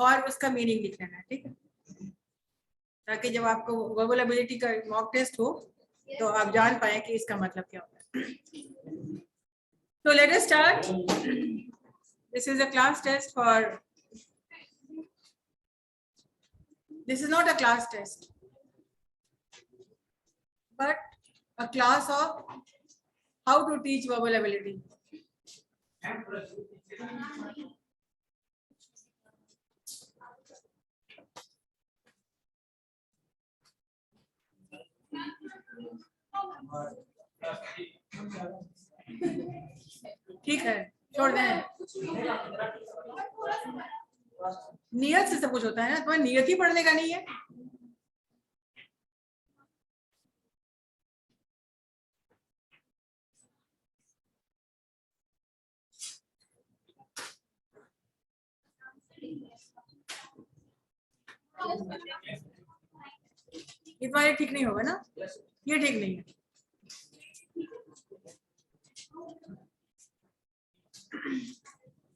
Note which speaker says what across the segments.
Speaker 1: और उसका मीनिंग लिख लेना है, ठीक है, ताकि जब आपको वर्बल एबिलिटी का मॉक टेस्ट हो तो आप जान पाए कि इसका मतलब क्या होता है। तो let us start. This is a class test for, this is not a class test but a class of how to teach verbal ability. ठीक है, छोड़ दें, नियत से सब कुछ होता है ना, तुम्हें नियत ही पढ़ने का नहीं है। ये तुम्हारे ठीक नहीं होगा ना, ये ठीक नहीं है।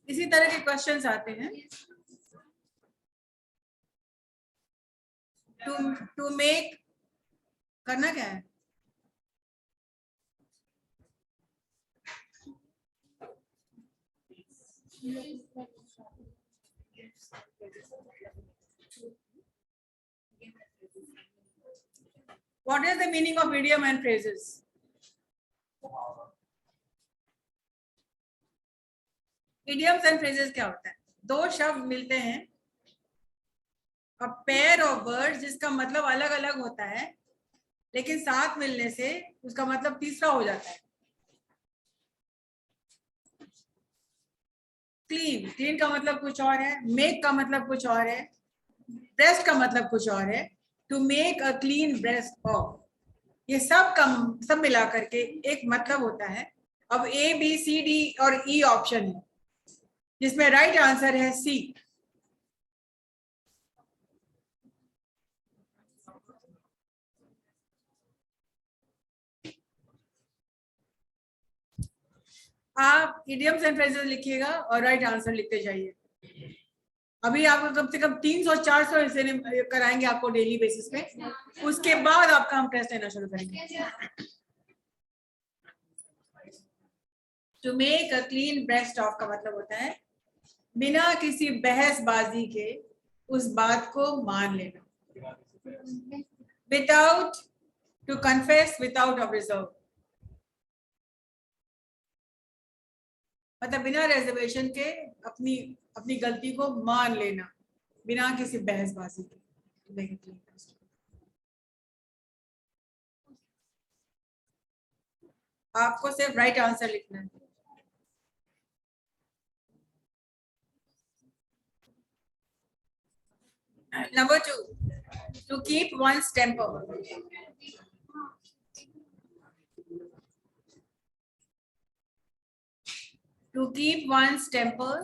Speaker 1: इसी तरह के क्वेश्चंस आते हैं। टू मेक करना क्या है, what is the meaning of idiom and phrases? idioms and phrases क्या होता है, दो शब्द मिलते हैं, a pair of words जिसका मतलब अलग अलग होता है लेकिन साथ मिलने से उसका मतलब तीसरा हो जाता है। क्लीन, क्लीन का मतलब कुछ और है, मेक का मतलब कुछ और है, ब्रेस्ट का मतलब कुछ और है, to make a clean breast of, ये सब मिला करके एक मतलब होता है। अब ए बी सी डी और ई ऑप्शन है जिसमें राइट आंसर है सी। आप इडियम्स एंड फ्रेजेस लिखिएगा और राइट आंसर लिखते जाइए। अभी आपको कम से कम 300-400 ऐसे कराएंगे आपको डेली बेसिस पे, उसके बाद आपका हम टेस्ट लेना शुरू करेंगे। To make a clean breast of का मतलब होता है बिना किसी बहसबाजी के उस बात को मान लेना, without, to confess without a reserve, मतलब बिना रिजर्वेशन के अपनी अपनी गलती को मान लेना बिना किसी बहसबाजी के। आपको सिर्फ राइट आंसर लिखना है। Number 2, to keep one's temper. To keep one's temper.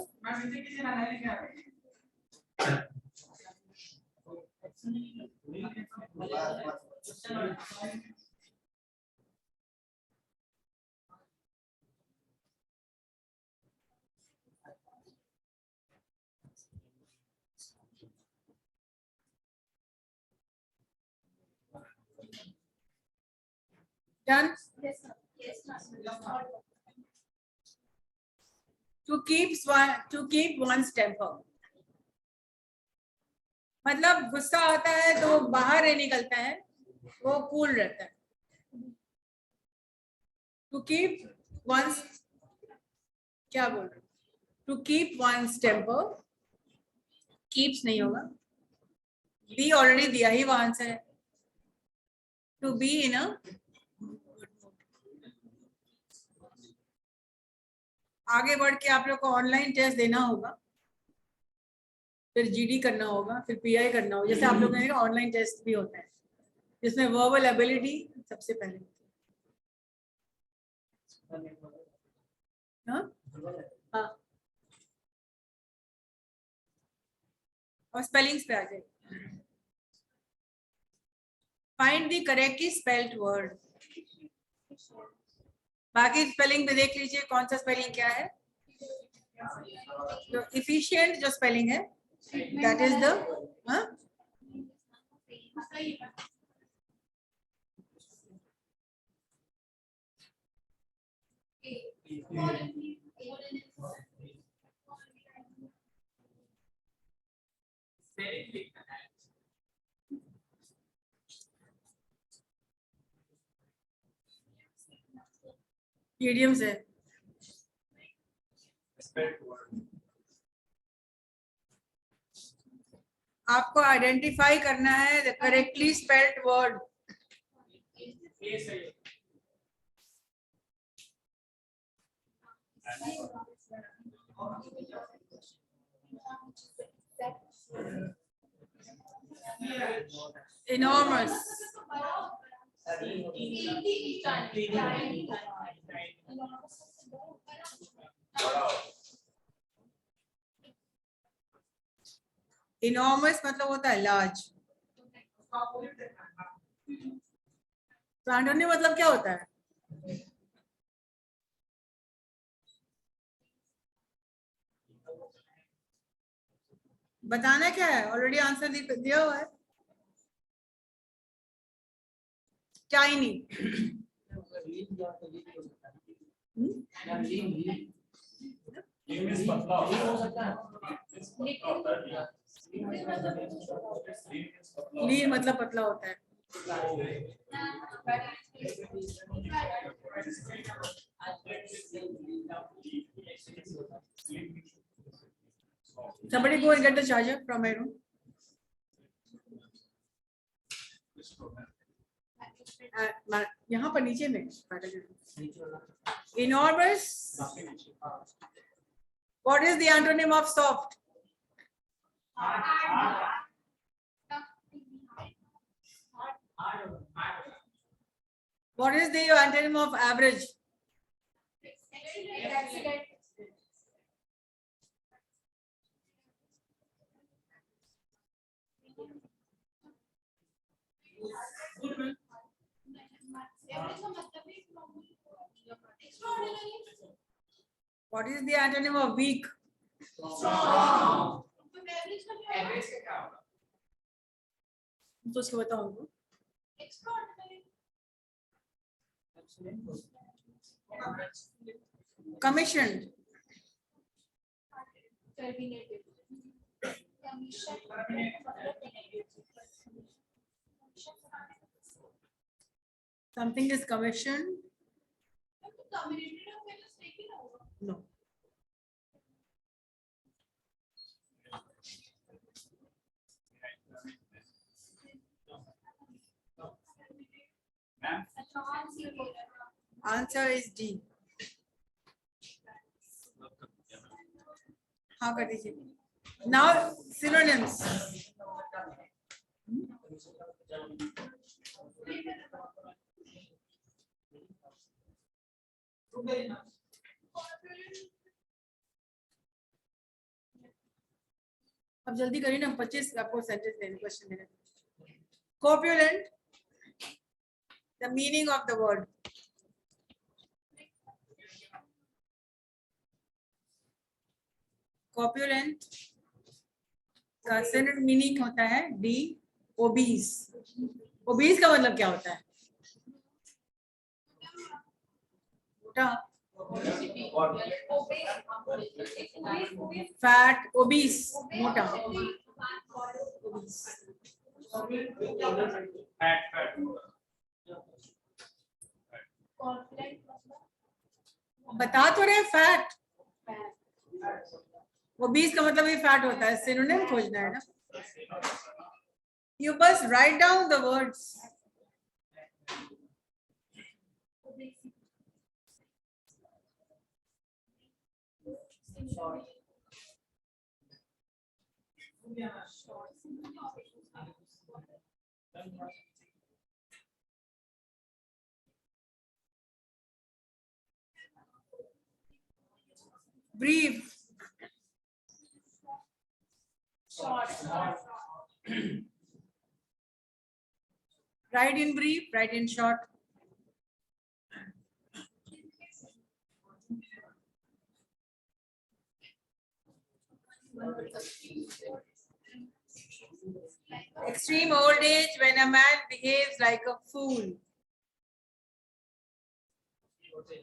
Speaker 1: Done? Yes, sir. Yes, sir. To keep one's temper. मतलब गुस्सा आता है तो बाहर नहीं निकलता है, वो कूल रहता है। टू कीप वंस, क्या बोल रहे, to keep one's temper, keeps नहीं होगा, बी ऑलरेडी दिया ही वो आंसर है। टू बी इन अ, आगे बढ़ के आप लोग को ऑनलाइन टेस्ट देना होगा, फिर जीडी करना होगा, फिर पीआई करना होगा। जैसे आप लोग ने ऑनलाइन टेस्ट भी होता है जिसमें वर्बल एबिलिटी सबसे पहले होती है। हाँ, और स्पेलिंग्स पे आ जाए। Find the correctly spelled word, बाकी स्पेलिंग में देख लीजिए कौन सा स्पेलिंग क्या है। जो इफिशिएंट जो स्पेलिंग है That is the idioms है. आपको आइडेंटिफाई करना है the correctly spelled word. Enormous. Enormous मतलब होता है large. तो एंटोनिम मतलब क्या होता है? बताना क्या है? ऑलरेडी आंसर दिया हुआ है. टाइनी. लीन मतलब पतला होता है. Somebody go and get the charger from my room. यहाँ पर नीचे में. Enormous. What is the antonym of soft? What is the antonym of average? What is the antonym of weak? तो उसको बताओ उनको. Commissioned. Something is commissioned. No. Answer is D. हाँ कर दीजिए. Now synonyms. अब जल्दी करिए ना. 25 आपको सेंटेंस देने क्वेश्चन देने. Corpulent. The meaning of the word. Corpulent का synonym meaning होता है D. Obese. Obese का मतलब क्या होता है? मोटा. Fat. Obese. मोटा. बता तो रहे फैट. ओबीस का मतलब ये फैट होता है. सिनोनिम खोजना है ना. यू बस write down the words. Brief. Write in brief, write in short. extreme old age, when a man behaves like a fool.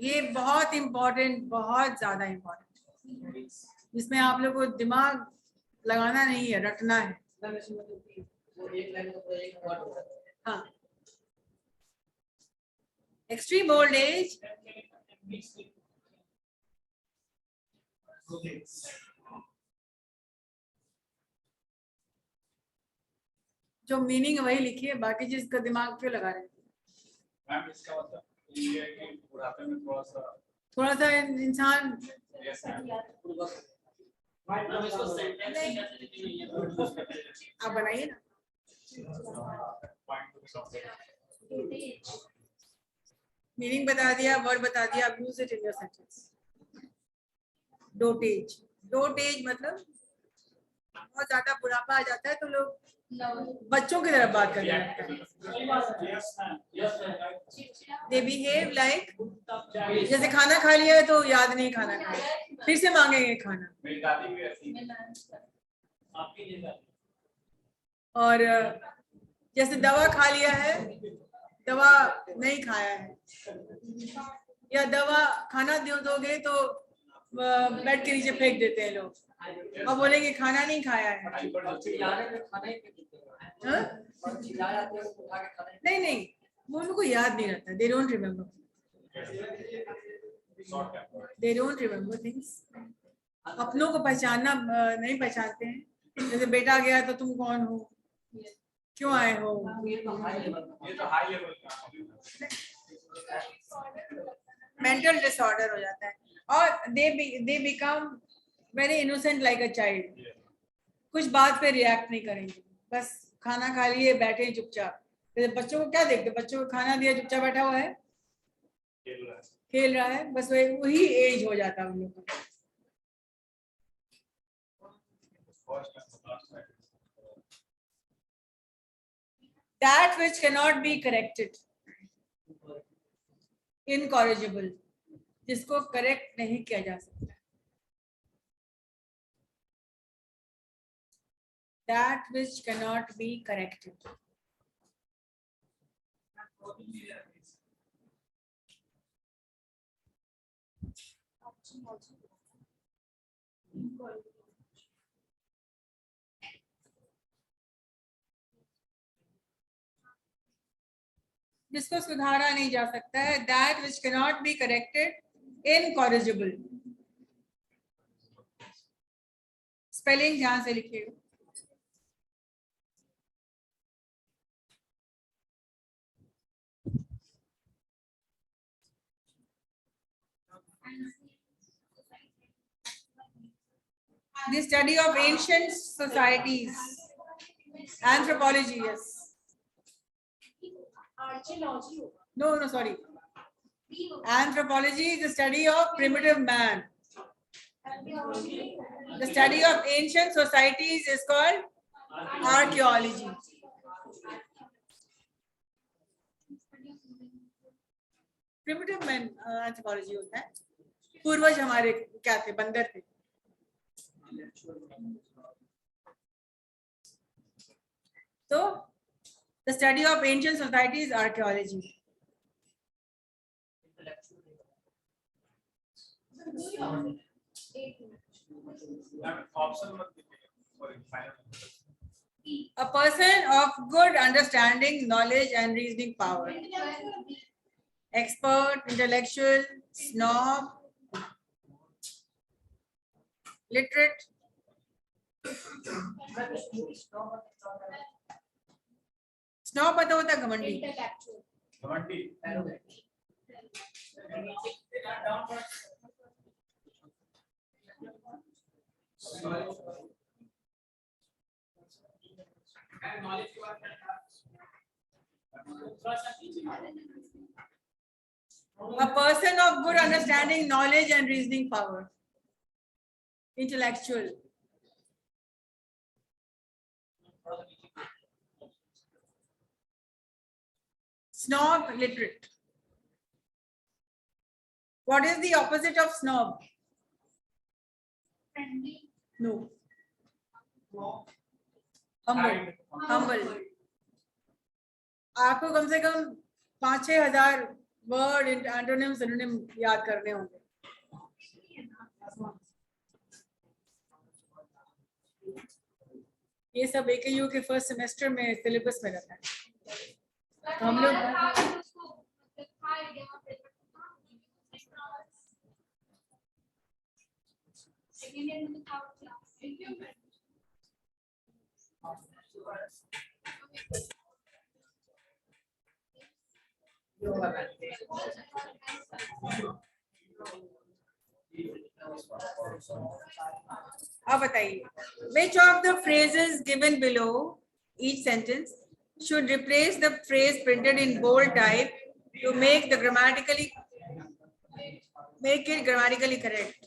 Speaker 1: ये बहुत इम्पोर्टेंट, बहुत ज्यादा इम्पोर्टेंट, जिसमें आप लोग को दिमाग लगाना नहीं है, रटना है. हाँ. Extreme old age. जो मीनिंग वही लिखिए, बाकी जिसका दिमाग क्यों लगा रहे हैं.
Speaker 2: मैम इसका मतलब ये है कि बुढ़ापे में
Speaker 1: थोड़ा सा इंसान आप बनाइए ना. मीनिंग बता दिया, वर्ड बता दिया, आप use it in your sentence. Dotage. Dotage मतलब बहुत ज्यादा बुढ़ापा आ जाता है तो लोग बच्चों की तरफ बात करने लगते हैं. दे बिहेव लाइक, जैसे खाना खा लिया है तो याद नहीं खाना खाया, फिर से मांगेंगे खाना.
Speaker 2: मेरी दादी भी ऐसी है.
Speaker 1: और जैसे दवा खा लिया है, दवा नहीं खाया है, या दवा खाना दोगे तो बेड के नीचे फेंक देते हैं लोग और बोलेंगे खाना नहीं खाया है. हाँ? नहीं नहीं, वो उनको याद नहीं रहता. They don't remember. They don't remember things. अपनों को पहचानना नहीं पहचानते हैं. जैसे बेटा गया तो तुम कौन हो, क्यों आए हो.
Speaker 2: ये तो हाई लेवल का
Speaker 1: मेंटल डिसऑर्डर हो जाता है. और they become very innocent like a child. कुछ बात पे रिएक्ट नहीं करेंगे, बस खाना खा लिए बैठे चुपचाप. जैसे बच्चों को क्या देखते, बच्चों को खाना दिया चुपचाप बैठा हुआ है, खेल रहा है, बस वही एज हो जाता है उन लोगों का. That which cannot be corrected, incorrigible, जिसको करेक्ट नहीं किया जा सकता. That which cannot be corrected. जिसको सुधारा नहीं जा सकता है. That which cannot be corrected, incorrigible. Spelling ध्यान से लिखिएगा. The study of ancient societies. Anthropology, yes.
Speaker 3: Archaeology.
Speaker 1: No, sorry. Anthropology is the study of primitive man. The study of ancient societies is called archaeology. Primitive man anthropology होता है. पूर्वज हमारे क्या थे, बंदर थे. So the study of ancient societies is archaeology. A person of good understanding, knowledge and reasoning power. Expert, intellectual, snob, literate. Snob पता होता है, घमंडी. A person of good understanding, knowledge and reasoning power. Intellectual. Snob, literate. What is the opposite of snob?
Speaker 3: Friendly.
Speaker 1: No. Humble. Humble. आपको कम से कम 5-6 हजार word antonym synonym याद करने होंगे। ये सब AKU के फर्स्ट सेमेस्टर में सिलेबस में रहता है। तो हम लोग अब बताइए, which of the phrases given below each sentence should replace the phrase printed in bold type to make it grammatically correct?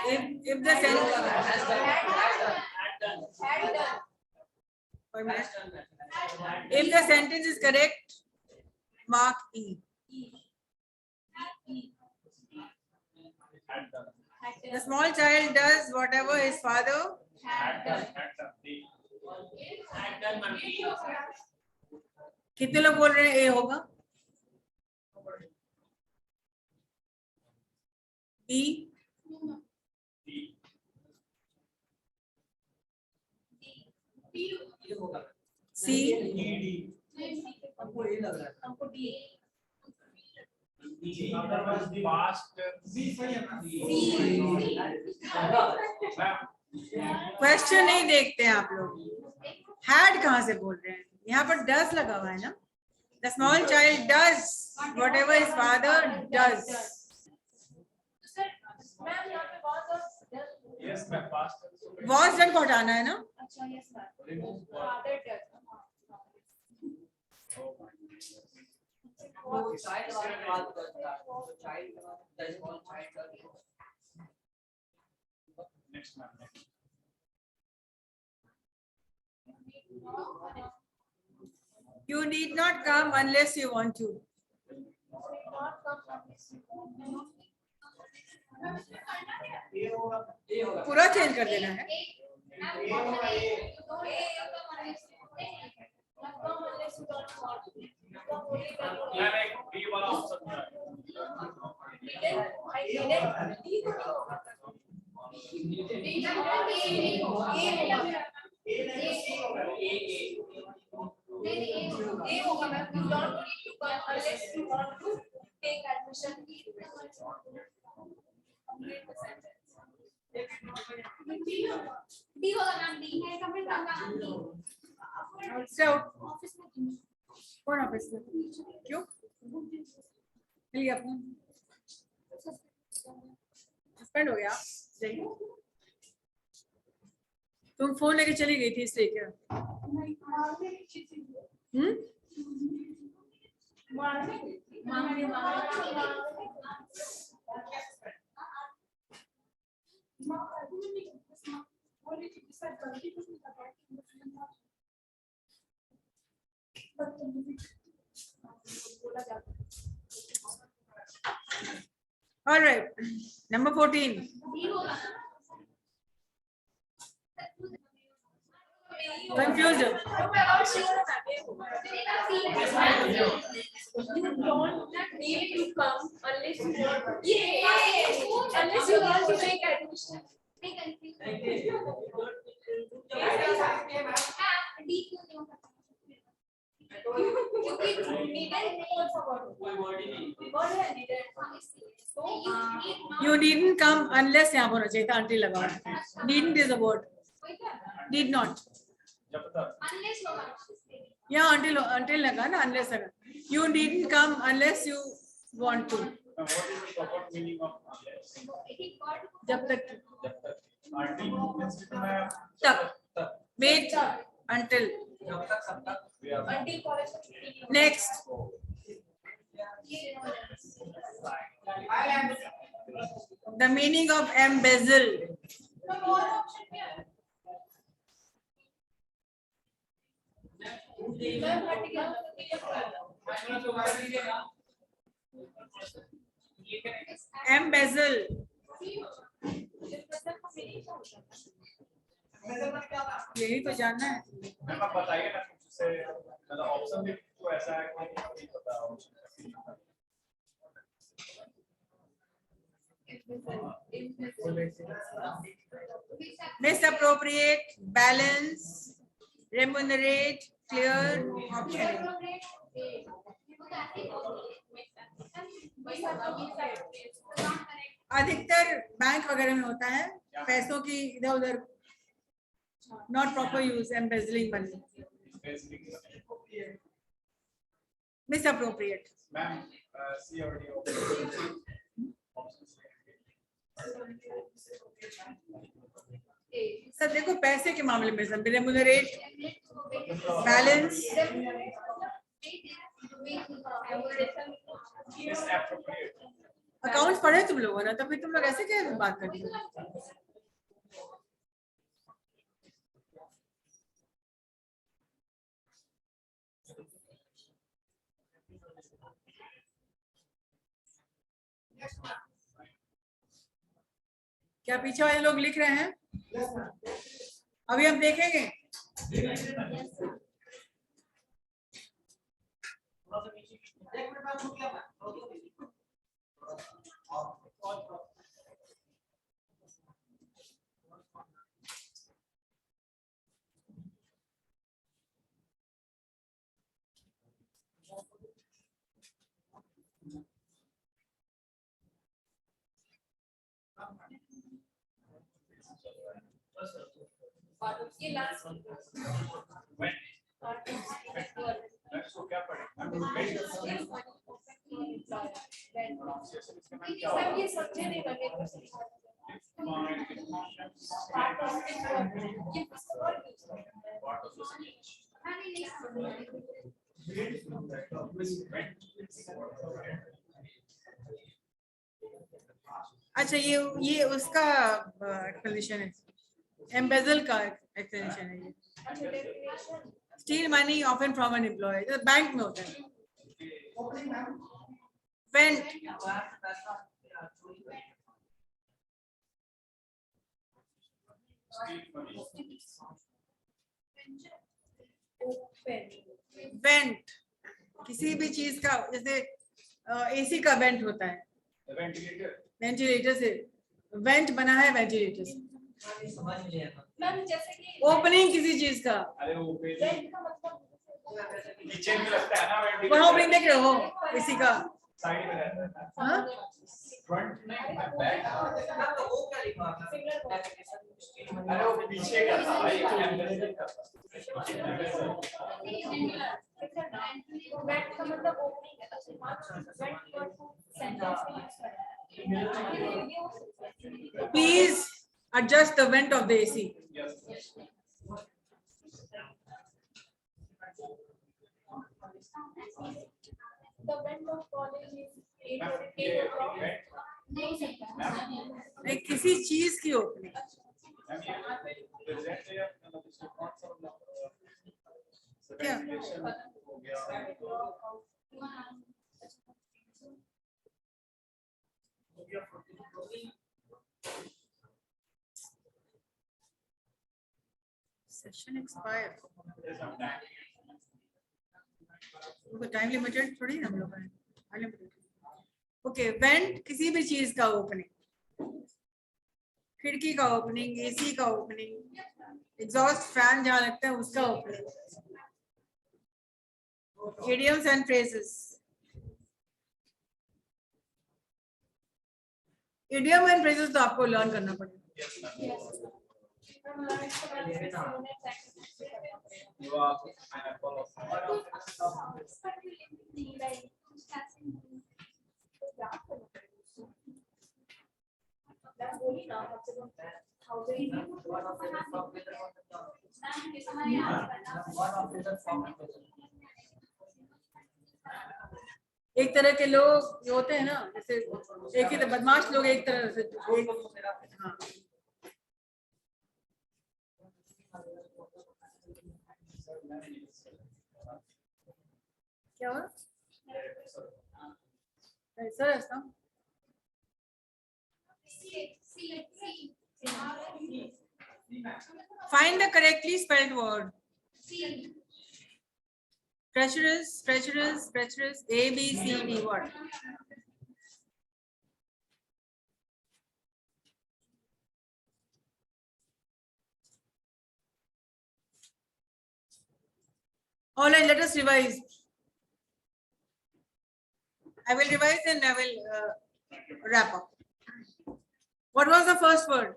Speaker 1: If the sentence is correct, mark E. The small child does whatever his father कितने लोग बोल रहे हैं ए होगा? B, सी,
Speaker 3: हमको ये लग रहा है, हमको डी
Speaker 1: क्वेश्चन नहीं देखते हैं आप लोग, हैड कहाँ से बोल रहे हैं? यहाँ पर डज लगा हुआ है ना। The small child does whatever his father does. Was done को हटाना है ना।
Speaker 3: अच्छा यस मैम, फादर डज वो चाइल्ड वाला बात करता है, तो child does call child
Speaker 2: next ma'am.
Speaker 1: You need not come unless you want to. पूरा चेंज कर देना है।
Speaker 2: बी वाला ऑप्शन है।
Speaker 1: कौन ऑफिस में? क्यों? चलिए अपना सस्पेंड हो गया। तुम फोन लेके चली गई थी इसलिए क्या? All right, number 14. Confused.
Speaker 3: You don't need to come unless you want. Unless you want to take admission.
Speaker 1: You needn't come unless यहाँ होना चाहिए था, until लगा हुआ है। Needn't is a word. Need not. यहाँ until लगा ना, unless लगा। You needn't come unless you want to.
Speaker 2: What is the proper meaning of unless?
Speaker 1: जब तक
Speaker 2: Until means
Speaker 1: तक wait until next. The meaning of embezzle. Embezzle. यही तो जानना है।
Speaker 2: मैम आप बताइए ना, उससे मतलब ऑप्शन भी तो ऐसा है कि नहीं पता option
Speaker 1: misappropriate, balance, remunerate, clear, option अधिकतर बैंक वगैरह में होता है पैसों की इधर उधर not proper use embezzling money misappropriate
Speaker 2: ma'am see already
Speaker 3: A.
Speaker 1: Sir देखो पैसे के मामले में सब रेमुनरेट बैलेंस अकाउंट्स पढ़े तुम लोगों ने तो फिर तुम लोग ऐसे क्या बात करते हो क्या पीछे वाले लोग लिख रहे हैं अभी हम देखेंगे
Speaker 3: ये लास्ट
Speaker 2: इसको क्या पढ़े
Speaker 3: सब ये समझे नहीं लगे
Speaker 1: अच्छा ये उसका एक्सप्लेनेशन है एम्बेजल का एक्सप्लेनेशन है ये steal money often from an employ जो बैंक में होता है वेंट वेंट किसी भी चीज का जैसे एसी का वेंट होता है वेंटिलेटर से वेंट बना है वेंटिलेटर से
Speaker 3: मैम जैसे कि
Speaker 1: ओपनिंग किसी चीज का
Speaker 2: अरे वो
Speaker 3: रेंट का मतलब
Speaker 2: नीचे भी लगता है ना
Speaker 1: वहां ओपनिंग देख रहे हो इसी का
Speaker 2: साइड में रहता है
Speaker 1: हाँ
Speaker 2: फ्रंट में बैक अरे वो पीछे का था भाई एम्बेसडर का
Speaker 3: रेंट का मतलब ओपनिंग है rent sentence
Speaker 1: please adjust the vent of the AC
Speaker 2: yes
Speaker 3: the vent of college is
Speaker 1: नहीं किसी चीज की ओपनिंग क्या सेशन एक्सपायर वो टाइम लिमिटेड थोड़ी हम लोग हैं ओके वेंट किसी भी चीज का ओपनिंग खिड़की का ओपनिंग एसी का ओपनिंग एग्जॉस्ट फैन जहां लगता है उसका opening idioms and phrases idiom and phrases तो आपको लर्न करना पड़ेगा एक तरह के लोग जो होते हैं ना जैसे एक ही बदमाश लोग एक तरह से हाँ क्या हुआ ऐसा रास्ता find the correctly spelled word treacherous, A, B, C, D, what? All right, let us revise. I will revise and I will wrap up. What was the first word?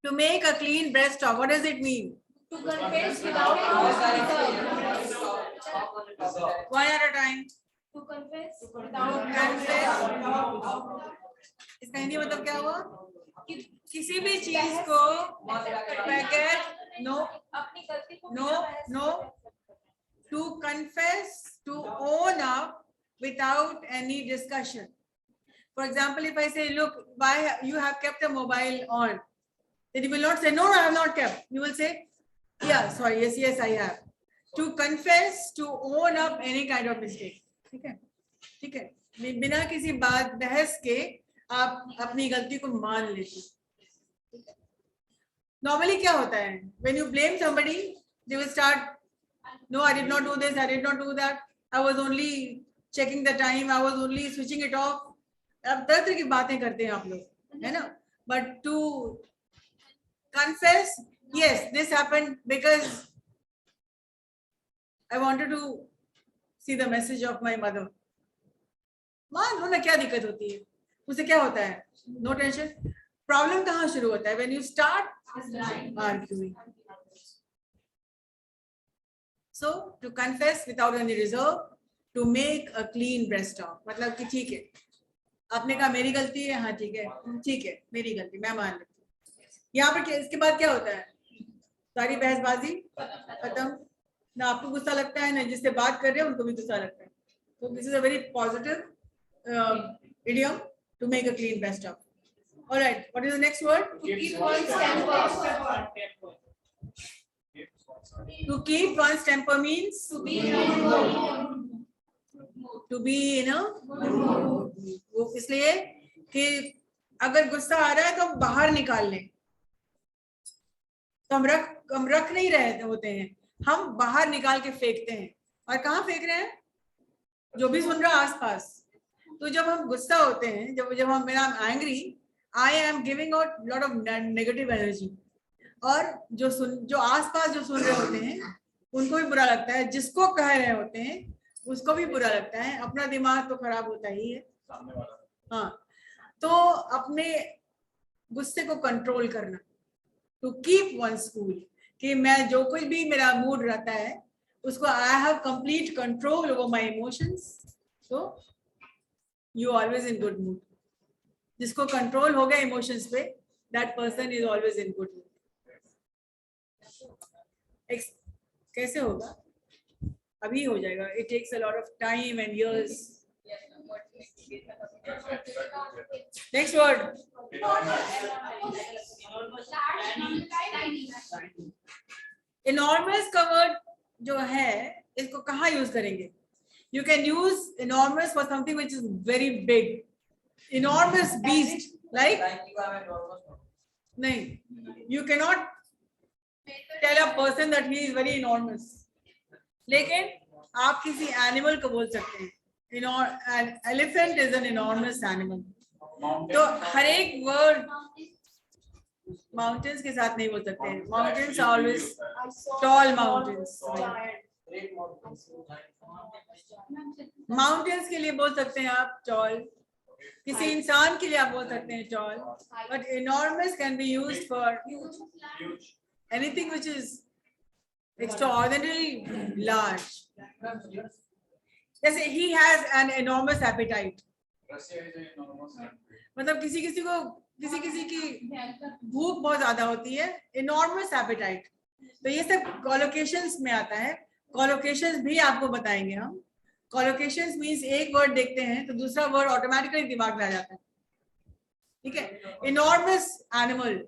Speaker 1: To make a clean breast of. What does it mean?
Speaker 3: To confess without reserve.
Speaker 1: One at a time.
Speaker 3: To confess
Speaker 1: To
Speaker 3: without
Speaker 1: confess. इसका हिंदी मतलब क्या हुआ? किसी भी चीज को बगैर
Speaker 3: अपनी गलती को
Speaker 1: no. To confess, to own up without any discussion. For example, if I say, look, why you have kept a mobile on, then you will not say, no, I have not kept. You will say, yeah, sorry, yes, I have. To confess, to own up any kind of mistake. ठीक है. बिना किसी बात बहस के आप अपनी गलती को मान लेते. Normally क्या होता है? When you blame somebody, they will start, no, I did not do this, I did not do that. I was only checking the time, I was only switching it off. अब तरह तरह की बातें करते हैं आप लोग, है ना? But to confess, yes, this happened because I wanted to see the message of my mother. मान लो ना, क्या दिक्कत होती है? उससे क्या होता है? No tension. Problem कहाँ शुरू होता है? When you start arguing. So to confess without any reserve, to make a clean breast of. मतलब कि ठीक है, आपने कहा मेरी गलती है, हाँ ठीक है, मेरी गलती, मैं मान लेती हूँ. यहाँ पर इसके बाद क्या होता है? सारी बहसबाजी खत्म. ना आपको गुस्सा लगता है, ना जिससे बात कर रहे हैं उनको भी गुस्सा लगता है. So this is a very positive idiom to make a clean breast of. All right, what is the next word?
Speaker 3: to keep one's temper.
Speaker 1: To keep one's temper means
Speaker 3: To be in a mood.
Speaker 1: to be in a mood. वो इसलिए कि अगर गुस्सा आ रहा है तो हम बाहर निकाल लें. तो हम रख नहीं रहे होते हैं, हम बाहर निकाल के फेंकते हैं. और कहाँ फेंक रहे हैं? जो भी सुन रहा है आसपास. तो जब हम गुस्सा होते हैं, जब हम मेरा angry, I am giving out lot of negative energy. और जो आसपास जो सुन रहे होते हैं उनको भी बुरा लगता है, जिसको कह रहे होते हैं उसको भी बुरा लगता है. अपना दिमाग तो खराब होता ही है. हाँ, तो अपने गुस्से को कंट्रोल करना. टू कीप वंस कूल, कि मैं जो कुछ भी मेरा मूड रहता है उसको I have complete control over my emotions. So you always in good mood. जिसको कंट्रोल हो गया इमोशंस पे, that person is always in good mood. कैसे होगा? अभी हो जाएगा. It takes a lot of time and years. Next word. Enormous का वर्ड जो है, इसको कहाँ यूज करेंगे? You can use enormous for something which is very big. Enormous beast, like nahin, you cannot tell a person that he is very enormous. लेकिन आप किसी animal को बोल सकते हैं. An elephant is an enormous animal. तो हर एक word mountains के साथ नहीं बोल सकते हैं. Mountains always tall mountains. Mountains के लिए बोल सकते हैं आप tall. किसी इंसान के लिए आप बोल सकते हैं tall, but enormous can be used for anything which is extraordinarily large. जैसे he has an enormous appetite. मतलब किसी की भूख बहुत ज्यादा होती है. enormous appetite. तो ये सब collocations में आता है. collocations भी आपको बताएंगे हम. Collocations means एक वर्ड देखते हैं तो दूसरा वर्ड ऑटोमेटिकली दिमाग में आ जाता है. ठीक है. Enormous animal,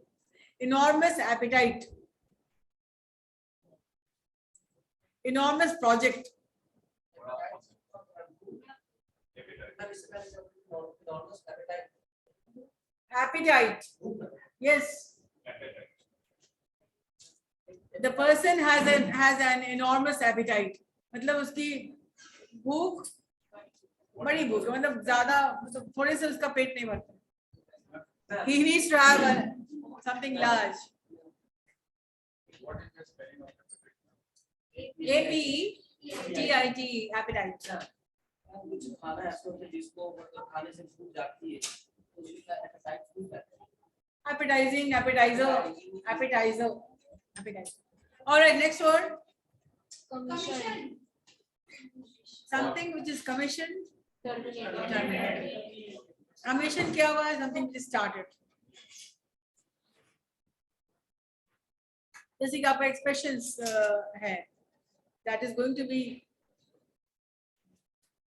Speaker 1: enormous appetite, enormous project. Appetite. Yes. The person has an enormous appetite. मतलब उसकी भूख बड़ी भूख है, मतलब ज्यादा, मतलब थोड़े से उसका पेट नहीं भरता. He needs to have something large.
Speaker 2: What is the spelling of
Speaker 1: APETIT, appetite.
Speaker 4: कुछ खाना ऐसा होता है जिसको मतलब खाने से भूख जागती है, तो उसका एपेटाइट फूड है.
Speaker 1: Appetizing, appetizer. All right, next word.
Speaker 3: Commission.
Speaker 1: Something which is commissioned.
Speaker 3: Terminated.
Speaker 1: Commission क्या हुआ है? Something which is started. जैसे कि आपका expressions है, that is going to be,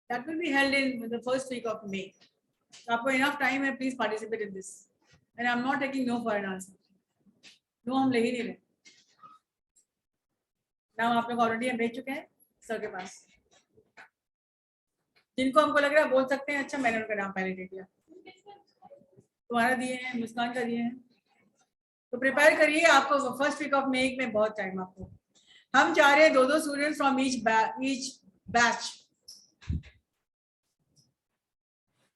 Speaker 1: that will be held in the first week of May. So आपको enough time है, please participate in this. And I'm not taking no for an answer. No हम ले ही नहीं रहे. नाम आप लोग already हम भेज चुके हैं सर के पास. जिनको हमको लग रहा है बोल सकते हैं, अच्छा मैंने उनका नाम पहले दे दिया. तुम्हारा दिए हैं, मुस्कान का दिए हैं, तो प्रिपेयर करिए. आपको फर्स्ट वीक ऑफ मे में बहुत टाइम आपको. हम चाह रहे हैं 2-2 स्टूडेंट्स फ्रॉम ईच बैच,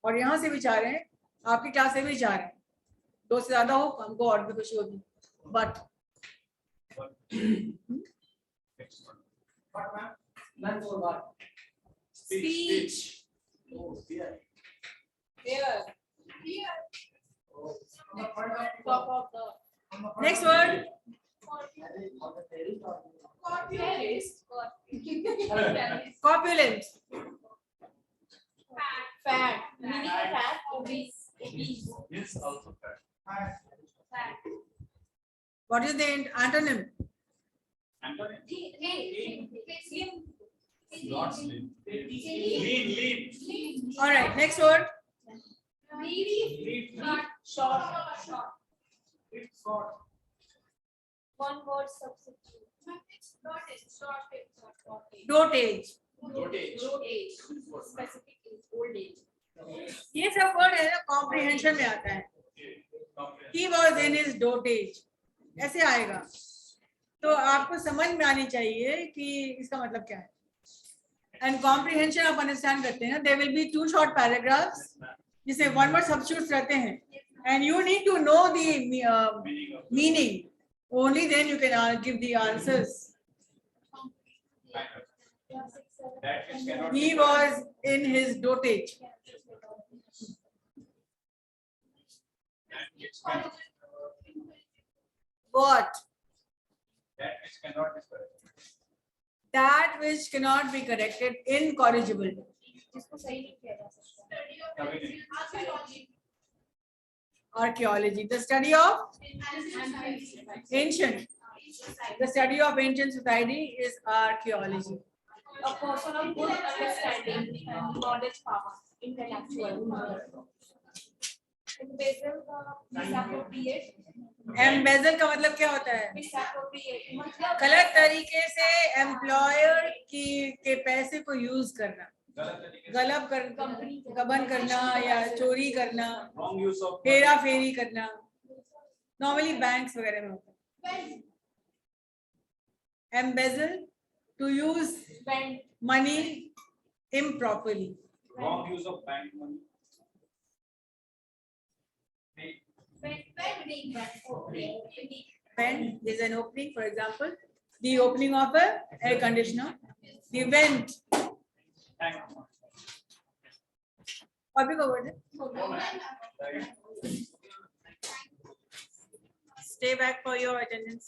Speaker 1: और यहाँ से भी चाह रहे हैं, आपकी क्लास से भी चाह रहे हैं. 2 से ज्यादा हो हमको और भी खुशी होगी. But
Speaker 4: None for what?
Speaker 3: Speech.
Speaker 4: Oh, fear.
Speaker 3: Top of the
Speaker 1: next word.
Speaker 3: terrace.
Speaker 1: Corpulent.
Speaker 3: Fat. Meaning fat. Obese. Obese.
Speaker 2: Is also fat.
Speaker 3: Fat.
Speaker 1: What is the antonym?
Speaker 2: Antonym?
Speaker 3: Slim.
Speaker 2: Not slim. Lean.
Speaker 1: All right, next word.
Speaker 3: Lean. Short.
Speaker 2: Short.
Speaker 3: One word substitute.
Speaker 1: Dotage.
Speaker 3: Age. Specific age. Old age.
Speaker 1: ये सब word है ना comprehension में आता है. He was in his dotage. ऐसे आएगा. तो आपको समझ में आनी चाहिए कि इसका मतलब क्या है. एंड कॉम्प्रिहेंशन आप अंडरस्टैंड करते हैं ना. There will be 2 short paragraphs जिसमें वन वर्ड सब्स्टिट्यूट्स रहते हैं, and you need to know the meaning. Only then you can give the answers.
Speaker 2: That which cannot
Speaker 1: He was in his dotage. What?
Speaker 2: That which cannot be corrected.
Speaker 1: That which cannot be corrected, incorrigible.
Speaker 3: जिसको सही नहीं किया जा सकता.
Speaker 2: Community.
Speaker 1: Archaeology, the study of ancient. The study of ancient society is archaeology.
Speaker 3: A person of good understanding and knowledge power, intellectual. Embezzle the misappropriate.
Speaker 1: Embezzle का मतलब क्या होता है?
Speaker 3: Misappropriate मतलब
Speaker 1: गलत तरीके से एम्प्लॉयर के पैसे को यूज करना,
Speaker 2: गलत तरीके से
Speaker 1: गबन करना या चोरी करना,
Speaker 2: wrong use of
Speaker 1: हेरा फेरी करना. नॉर्मली बैंक्स वगैरह में होता है. Embezzle, to use
Speaker 3: bend,
Speaker 1: money improperly.
Speaker 2: wrong use of bank money.
Speaker 1: Vent is an opening, for example, the opening of a air conditioner. The vent. और भी कोई word है? Stay back for your attendance.